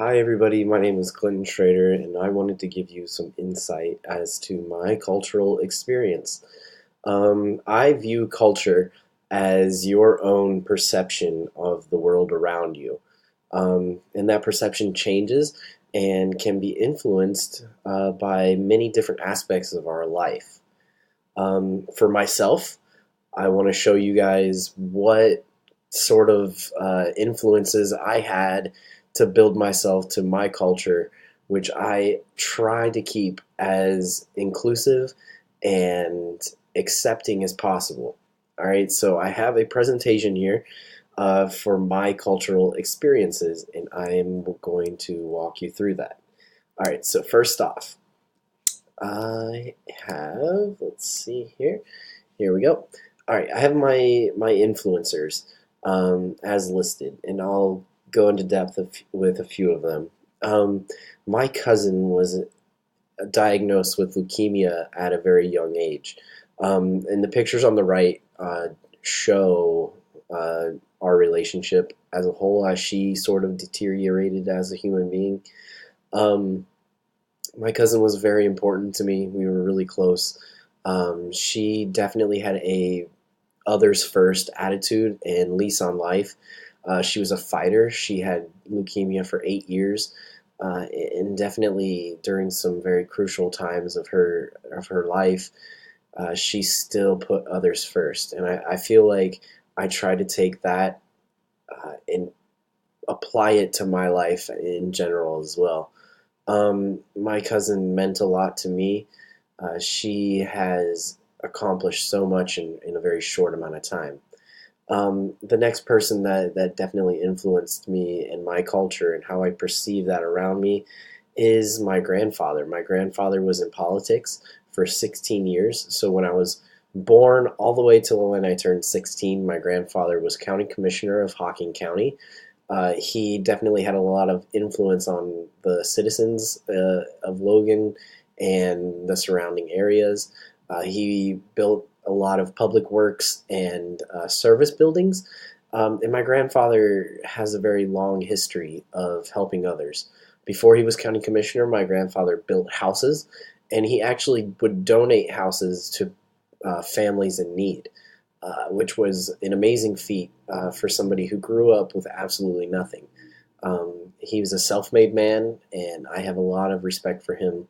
Hi, everybody. My name is Clinton Schrader, and I wanted to give you some insight as to my cultural experience. I view culture as your own perception of the world around you. And that perception changes and can be influenced by many different aspects of our life. For myself, I want to show you guys what sort of influences I had to build myself to my culture, which I try to keep as inclusive and accepting as possible. All right, so I have a presentation here for my cultural experiences, and I am going to walk you through that. All right, so first off, I have, let's see here. Here we go. All right, I have my influencers as listed, and I'll go into depth with a few of them. My cousin was diagnosed with leukemia at a very young age, and the pictures on the right show our relationship as a whole, as she sort of deteriorated as a human being. Um, my cousin was very important to me. We were really close. She definitely had a others first attitude and lease on life. She was a fighter. She had leukemia for 8 years, and definitely during some very crucial times of her life, she still put others first. And I feel like I try to take that and apply it to my life in general as well. My cousin meant a lot to me. She has accomplished so much in a very short amount of time. The next person that definitely influenced me and my culture and how I perceive that around me is my grandfather. My grandfather was in politics for 16 years. So when I was born all the way till when I turned 16, my grandfather was county commissioner of Hocking County. He definitely had a lot of influence on the citizens of Logan and the surrounding areas. He built a lot of public works and service buildings. And my grandfather has a very long history of helping others. Before he was county commissioner, my grandfather built houses, and he actually would donate houses to families in need, which was an amazing feat for somebody who grew up with absolutely nothing. He was a self made man, and I have a lot of respect for him.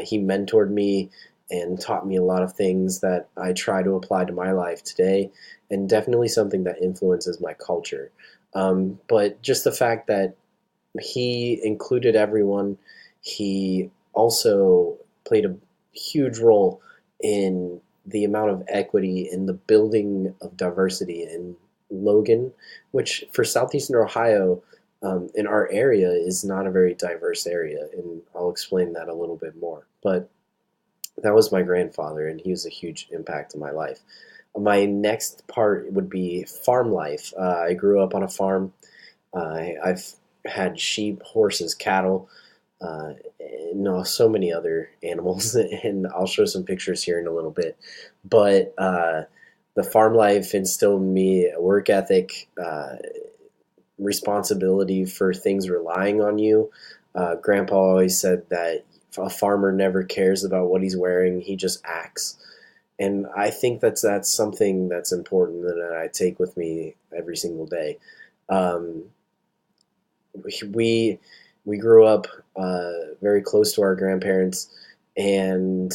He mentored me and taught me a lot of things that I try to apply to my life today, and definitely something that influences my culture. But just the fact that he included everyone, he also played a huge role in the amount of equity in the building of diversity in Logan, which for southeastern Ohio, in our area, is not a very diverse area, and I'll explain that a little bit more. But that was my grandfather, and he was a huge impact in my life. My next part would be farm life. I grew up on a farm. I've had sheep, horses, cattle, no, so many other animals, and I'll show some pictures here in a little bit. But the farm life instilled in me a work ethic, responsibility for things relying on you. Grandpa always said that a farmer never cares about what he's wearing; he just acts. And I think that's something that's important that I take with me every single day. Um, we we grew up very close to our grandparents, and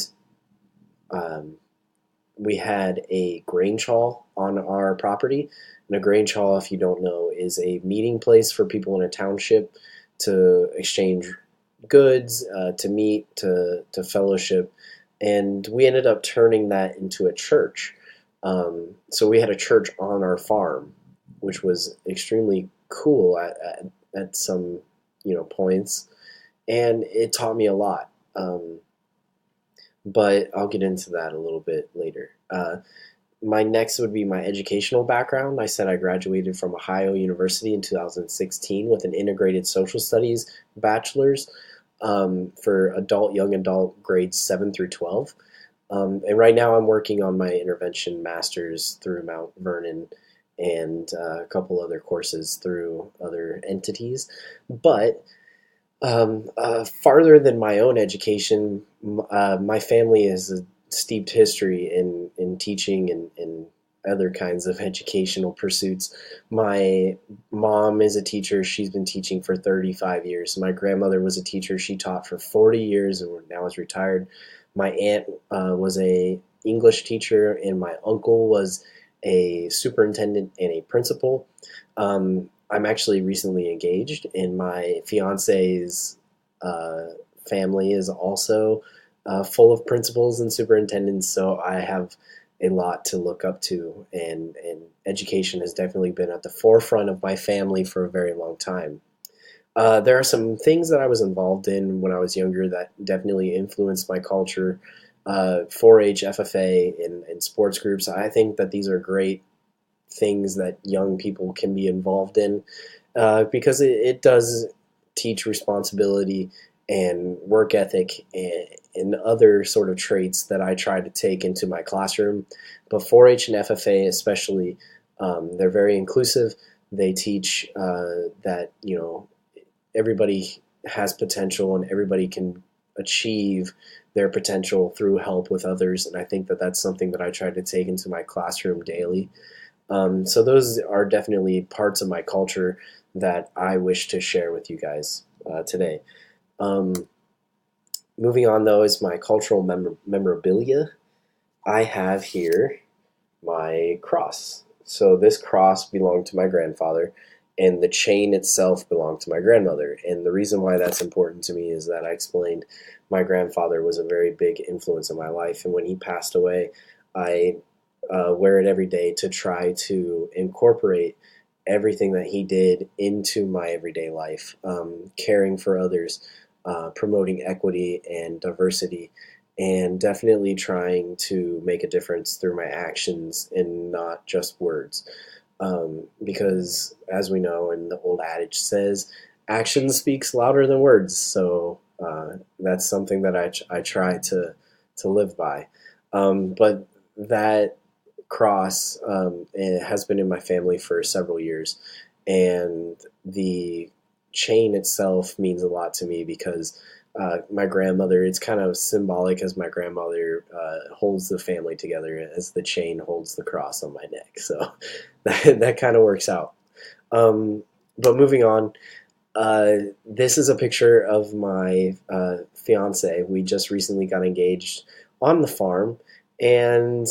um, we had a grange hall on our property. And a grange hall, if you don't know, is a meeting place for people in a township to exchange goods, to meet, to fellowship. And we ended up turning that into a church. So we had a church on our farm, which was extremely cool at some points, and it taught me a lot. But I'll get into that a little bit later. My next would be my educational background. I said I graduated from Ohio University in 2016 with an integrated social studies bachelor's for young adult grades 7 through 12. And right now I'm working on my intervention master's through Mount Vernon and a couple other courses through other entities. But Farther than my own education, my family has a steeped history in teaching and other kinds of educational pursuits. My mom is a teacher. She's been teaching for 35 years. My grandmother was a teacher. She taught for 40 years and now is retired. My aunt was a English teacher, and my uncle was a superintendent and a principal. I'm actually recently engaged, and my fiance's uh, family is also full of principals and superintendents, so I have a lot to look up to, and education has definitely been at the forefront of my family for a very long time. There are some things that I was involved in when I was younger that definitely influenced my culture. 4-H, FFA, and sports groups. I think that these are great things that young people can be involved in because it does teach responsibility and work ethic and other sort of traits that I try to take into my classroom. But 4-H and FFA especially, they're very inclusive. They teach that everybody has potential and everybody can achieve their potential through help with others, and I think that that's something that I try to take into my classroom daily. So those are definitely parts of my culture that I wish to share with you guys today. Um, Moving on, though, is my cultural memorabilia. I have here my cross. So this cross belonged to my grandfather, and the chain itself belonged to my grandmother. And the reason why that's important to me is that I explained my grandfather was a very big influence in my life, and when he passed away, I wear it every day to try to incorporate everything that he did into my everyday life, caring for others, promoting equity and diversity, and definitely trying to make a difference through my actions and not just words. Because, as we know, and the old adage says, action speaks louder than words. So that's something that I try to live by. But that cross it has been in my family for several years, and the chain itself means a lot to me because my grandmother, it's kind of symbolic as my grandmother holds the family together as the chain holds the cross on my neck. So that kind of works out. But moving on, this is a picture of my fiance. We just recently got engaged on the farm, and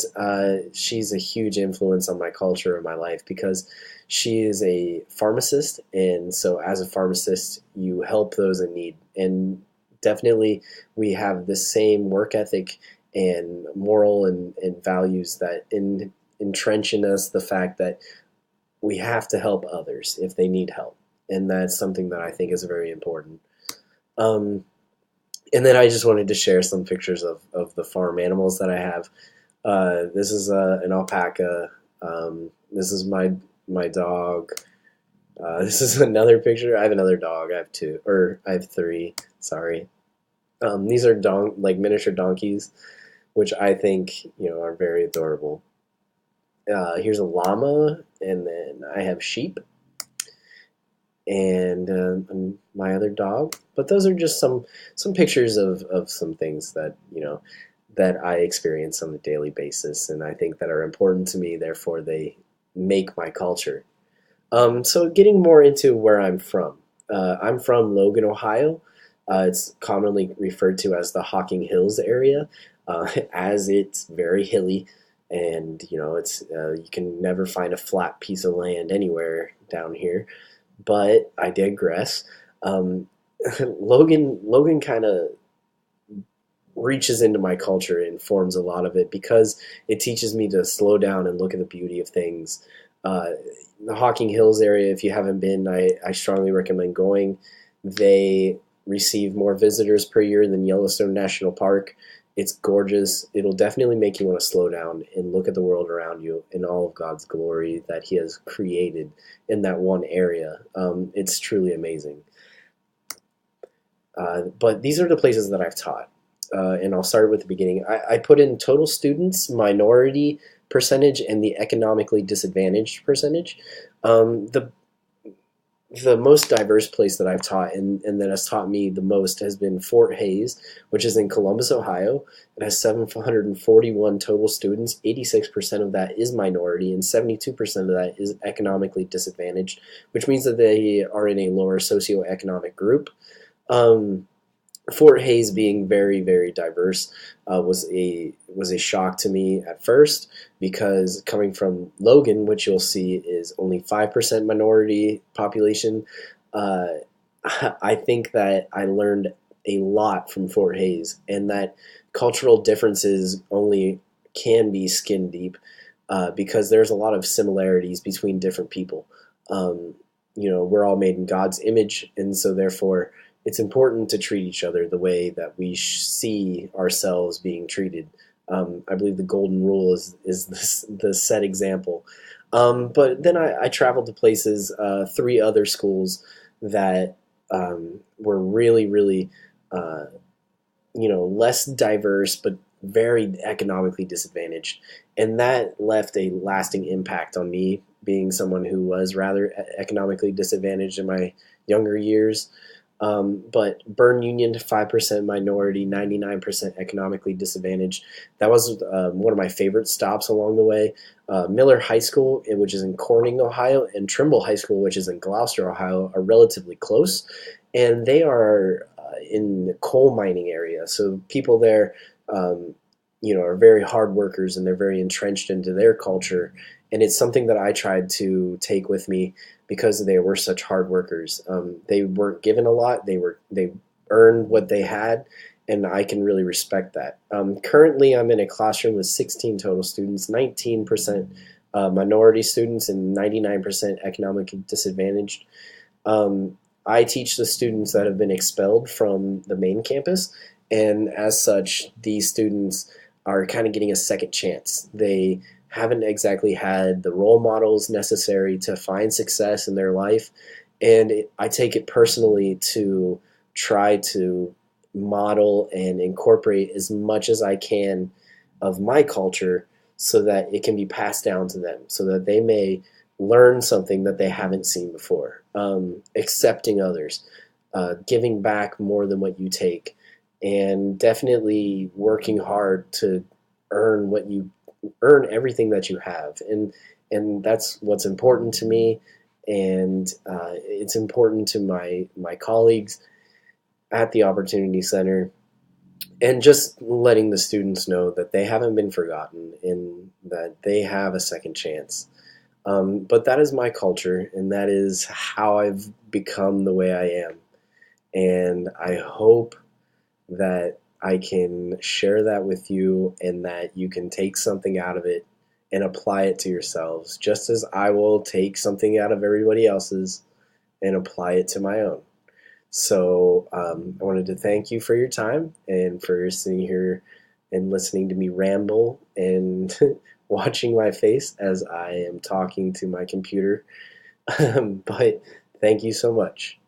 she's a huge influence on my culture and my life because she is a pharmacist, and so as a pharmacist, you help those in need. And definitely, we have the same work ethic and moral and values that entrench in us the fact that we have to help others if they need help, and that's something that I think is very important. Um, and then I just wanted to share some pictures of the farm animals that I have. This is an alpaca. This is my dog. This is another picture. I have another dog. I have two, or I have three. Sorry. These are like miniature donkeys, which I think are very adorable. Here's a llama, and then I have sheep and my other dog. But those are just some pictures of some things that that I experience on a daily basis, and I think that are important to me. Therefore, they make my culture. So getting more into where I'm from Logan, Ohio. It's commonly referred to as the Hocking Hills area, as it's very hilly, and it's you can never find a flat piece of land anywhere down here. But I digress. Um, Logan kind of reaches into my culture and forms a lot of it because it teaches me to slow down and look at the beauty of things. Uh, the Hocking Hills area, if you haven't been, I strongly recommend going. They receive more visitors per year than Yellowstone National Park. It's gorgeous. It'll definitely make you want to slow down and look at the world around you in all of God's glory that He has created in that one area. It's truly amazing. But these are the places that I've taught. And I'll start with the beginning. I put in total students, minority percentage, and the economically disadvantaged percentage. The the most diverse place that I've taught and that has taught me the most has been Fort Hays, which is in Columbus, Ohio. It has 741 total students. 86% of that is minority, and 72% of that is economically disadvantaged, which means that they are in a lower socioeconomic group. Um, Fort Hays being very, very diverse was a shock to me at first, because coming from Logan, which you'll see is only 5% minority population, uh, I think that I learned a lot from Fort Hays, and that cultural differences only can be skin deep, because there's a lot of similarities between different people. Um, we're all made in God's image, and so therefore it's important to treat each other the way that we see ourselves being treated. I believe the golden rule is the set example. But then I traveled to places, three other schools that were really, really, uh, less diverse, but very economically disadvantaged. And that left a lasting impact on me, being someone who was rather economically disadvantaged in my younger years. But Bern Union, 5% minority, 99% economically disadvantaged. That was one of my favorite stops along the way. Miller High School, which is in Corning, Ohio, and Trimble High School, which is in Gloucester, Ohio, are relatively close. And they are in the coal mining area. So people there, are very hard workers, and they're very entrenched into their culture. And it's something that I tried to take with me, because they were such hard workers. They weren't given a lot; they earned what they had, and I can really respect that. Currently, I'm in a classroom with 16 total students, 19% minority students, and 99% economically disadvantaged. Um, I teach the students that have been expelled from the main campus, and as such, these students are kind of getting a second chance. They haven't exactly had the role models necessary to find success in their life, and I take it personally to try to model and incorporate as much as I can of my culture, so that it can be passed down to them, so that they may learn something that they haven't seen before. Accepting others, giving back more than what you take, and definitely working hard to earn what you earn everything that you have, and that's what's important to me, and it's important to my colleagues at the Opportunity Center, and just letting the students know that they haven't been forgotten and that they have a second chance. But that is my culture, and that is how I've become the way I am. And I hope that I can share that with you, and that you can take something out of it and apply it to yourselves, just as I will take something out of everybody else's and apply it to my own. So I wanted to thank you for your time and for sitting here and listening to me ramble and watching my face as I am talking to my computer. But thank you so much.